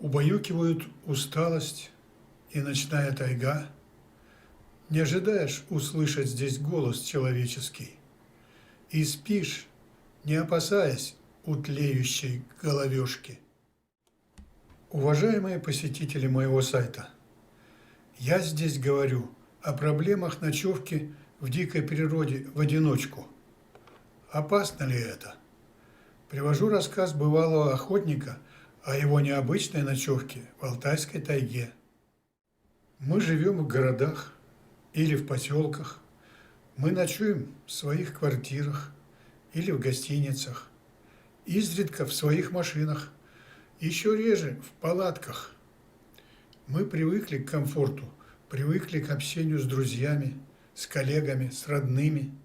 Убаюкивают усталость и ночная тайга. Не ожидаешь услышать здесь голос человеческий. И спишь, не опасаясь у тлеющей головешки. Уважаемые посетители моего сайта, я здесь говорю о проблемах ночевки в дикой природе в одиночку. Опасно ли это? Привожу рассказ бывалого охотника о его необычной ночевке в Алтайской тайге. Мы живем в городах или в поселках. Мы ночуем в своих квартирах или в гостиницах. Изредка в своих машинах. Еще реже в палатках. Мы привыкли к комфорту, привыкли к общению с друзьями, с коллегами, с родными.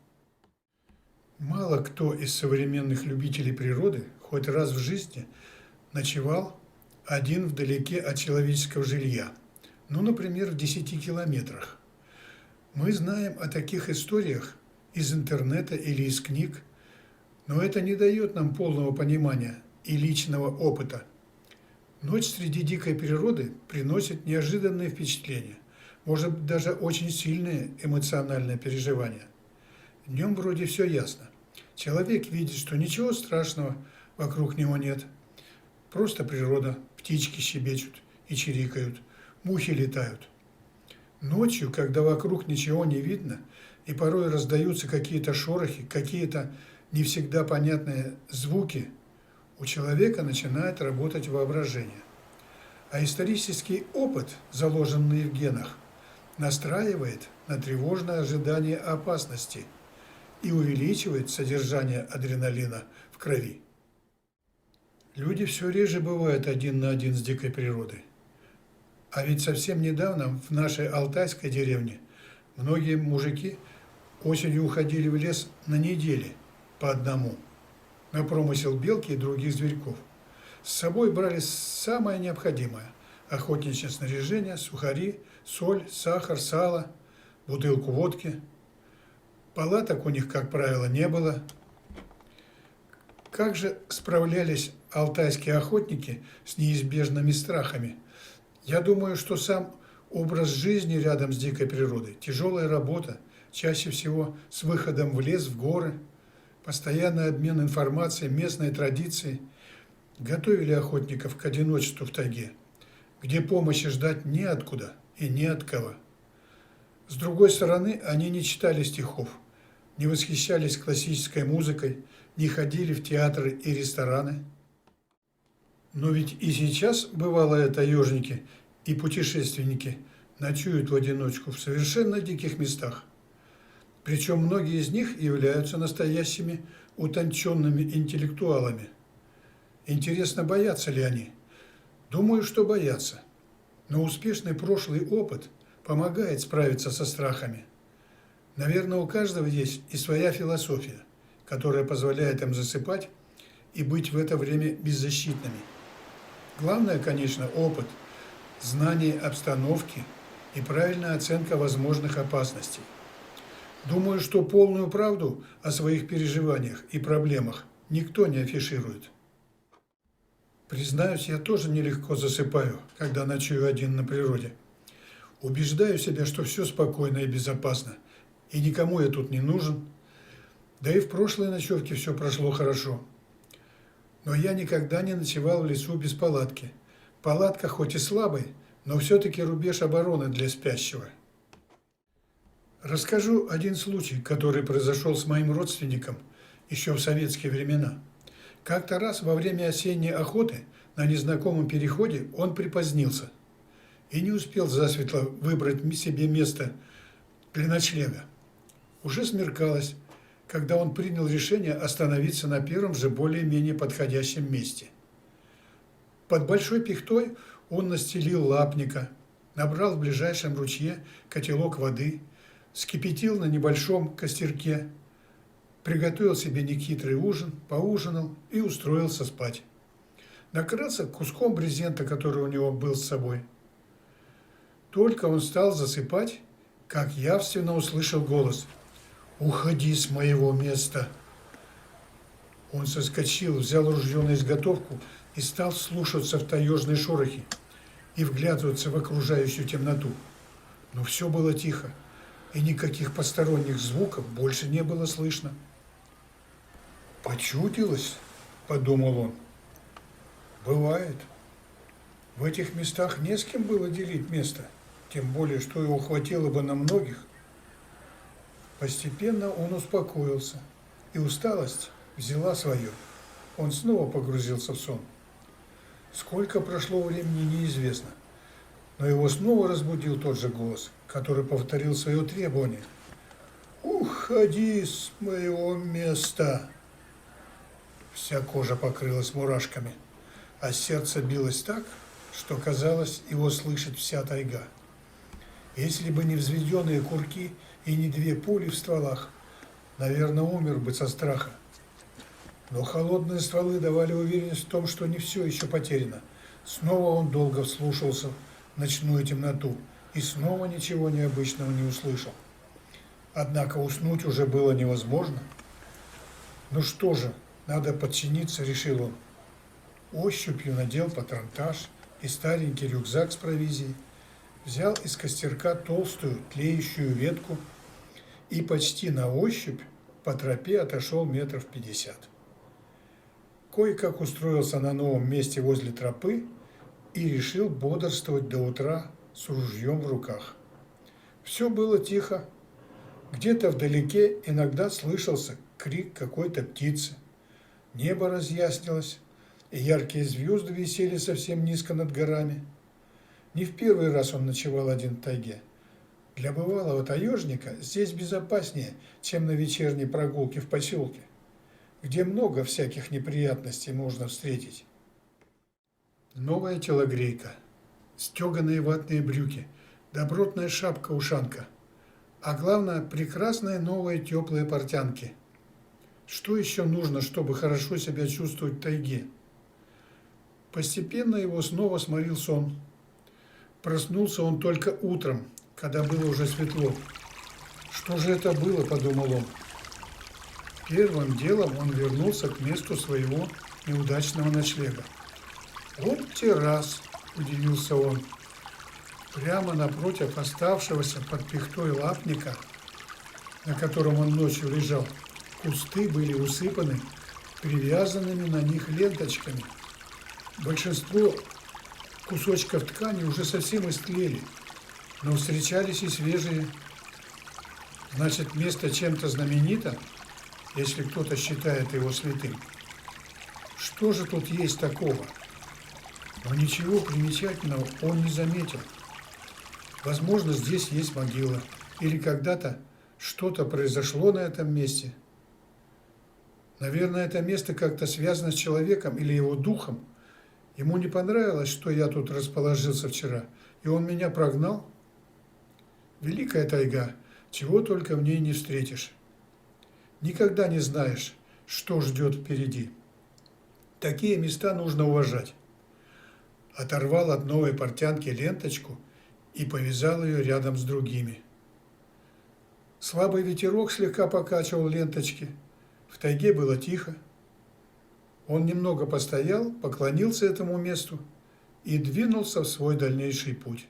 Мало кто из современных любителей природы хоть раз в жизни ночевал один вдалеке от человеческого жилья, например, в 10 километрах. Мы знаем о таких историях из интернета или из книг, но это не дает нам полного понимания и личного опыта. Ночь среди дикой природы приносит неожиданные впечатления, может быть, даже очень сильные эмоциональные переживания. Днем вроде все ясно. Человек видит, что ничего страшного вокруг него нет. Просто природа, птички щебечут и чирикают, мухи летают. Ночью, когда вокруг ничего не видно, и порой раздаются какие-то шорохи, какие-то не всегда понятные звуки, у человека начинает работать воображение. А исторический опыт, заложенный в генах, настраивает на тревожное ожидание опасности и увеличивает содержание адреналина в крови. Люди все реже бывают один на один с дикой природой. А ведь совсем недавно в нашей алтайской деревне многие мужики осенью уходили в лес на недели по одному, на промысел белки и других зверьков. С собой брали самое необходимое – охотничье снаряжение, сухари, соль, сахар, сало, бутылку водки. Палаток у них, как правило, не было. Как же справлялись алтайские охотники с неизбежными страхами? Я думаю, что сам образ жизни рядом с дикой природой, тяжелая работа, чаще всего с выходом в лес, в горы, постоянный обмен информацией, местные традиции готовили охотников к одиночеству в тайге, где помощи ждать неоткуда и не от кого. С другой стороны, они не читали стихов, не восхищались классической музыкой, не ходили в театры и рестораны. Но ведь и сейчас бывалые таежники и путешественники ночуют в одиночку в совершенно диких местах. Причем многие из них являются настоящими утонченными интеллектуалами. Интересно, боятся ли они? Думаю, что боятся. Но успешный прошлый опыт помогает справиться со страхами. Наверное, у каждого есть и своя философия, которая позволяет им засыпать и быть в это время беззащитными. Главное, конечно, опыт, знание обстановки и правильная оценка возможных опасностей. Думаю, что полную правду о своих переживаниях и проблемах никто не афиширует. Признаюсь, я тоже нелегко засыпаю, когда ночую один на природе. Убеждаю себя, что все спокойно и безопасно, и никому я тут не нужен. Да и в прошлой ночевке все прошло хорошо. Но я никогда не ночевал в лесу без палатки. Палатка хоть и слабый, но все-таки рубеж обороны для спящего. Расскажу один случай, который произошел с моим родственником еще в советские времена. Как-то раз во время осенней охоты на незнакомом переходе он припозднился и не успел засветло выбрать себе место для ночлега. Уже смеркалось, когда он принял решение остановиться на первом же более-менее подходящем месте. Под большой пихтой он настелил лапника, набрал в ближайшем ручье котелок воды, вскипятил на небольшом костерке, приготовил себе нехитрый ужин, поужинал и устроился спать. Накрылся куском брезента, который у него был с собой. Только он стал засыпать, как явственно услышал голос: «Уходи с моего места!» Он соскочил, взял ружье на изготовку и стал слушаться в таежные шорохи и вглядываться в окружающую темноту. Но все было тихо, и никаких посторонних звуков больше не было слышно. «Почудилось?» – подумал он. «Бывает. В этих местах не с кем было делить место, тем более, что его хватило бы на многих». Постепенно он успокоился, и усталость взяла свое. Он снова погрузился в сон. Сколько прошло времени, неизвестно, но его снова разбудил тот же голос, который повторил свое требование. «Уходи с моего места!» Вся кожа покрылась мурашками, а сердце билось так, что казалось, его слышит вся тайга. Если бы не взведенные курки и не 2 пули в стволах, наверное, умер бы со страха. Но холодные стволы давали уверенность в том, что не все еще потеряно. Снова он долго вслушался в ночную темноту и снова ничего необычного не услышал. Однако уснуть уже было невозможно. «Ну что же, надо подчиниться», — решил он. Ощупью надел патронтаж и старенький рюкзак с провизией, взял из костерка толстую тлеющую ветку и почти на ощупь по тропе отошел 50 метров. Кое-как устроился на новом месте возле тропы и решил бодрствовать до утра с ружьем в руках. Все было тихо. Где-то вдалеке иногда слышался крик какой-то птицы. Небо разъяснилось, и яркие звезды висели совсем низко над горами. Не в первый раз он ночевал один в тайге. Для бывалого таежника здесь безопаснее, чем на вечерней прогулке в поселке, где много всяких неприятностей можно встретить. Новая телогрейка, стеганые ватные брюки, добротная шапка-ушанка, а главное, прекрасные новые теплые портянки. Что еще нужно, чтобы хорошо себя чувствовать в тайге? Постепенно его снова сморил сон. Проснулся он только утром, когда было уже светло. «Что же это было?» – подумал он. Первым делом он вернулся к месту своего неудачного ночлега. «Вот террас!» – удивился он. Прямо напротив оставшегося под пихтой лапника, на котором он ночью лежал, кусты были усыпаны привязанными на них ленточками. Большинство кусочков ткани уже совсем истлели, но встречались и свежие. Значит, место чем-то знаменито, если кто-то считает его святым. Что же тут есть такого? Но ничего примечательного он не заметил. Возможно, здесь есть могила, или когда-то что-то произошло на этом месте. Наверное, это место как-то связано с человеком или его духом. Ему не понравилось, что я тут расположился вчера, и он меня прогнал. Великая тайга, чего только в ней не встретишь. Никогда не знаешь, что ждет впереди. Такие места нужно уважать. Оторвал от новой портянки ленточку и повязал ее рядом с другими. Слабый ветерок слегка покачивал ленточки. В тайге было тихо. Он немного постоял, поклонился этому месту и двинулся в свой дальнейший путь.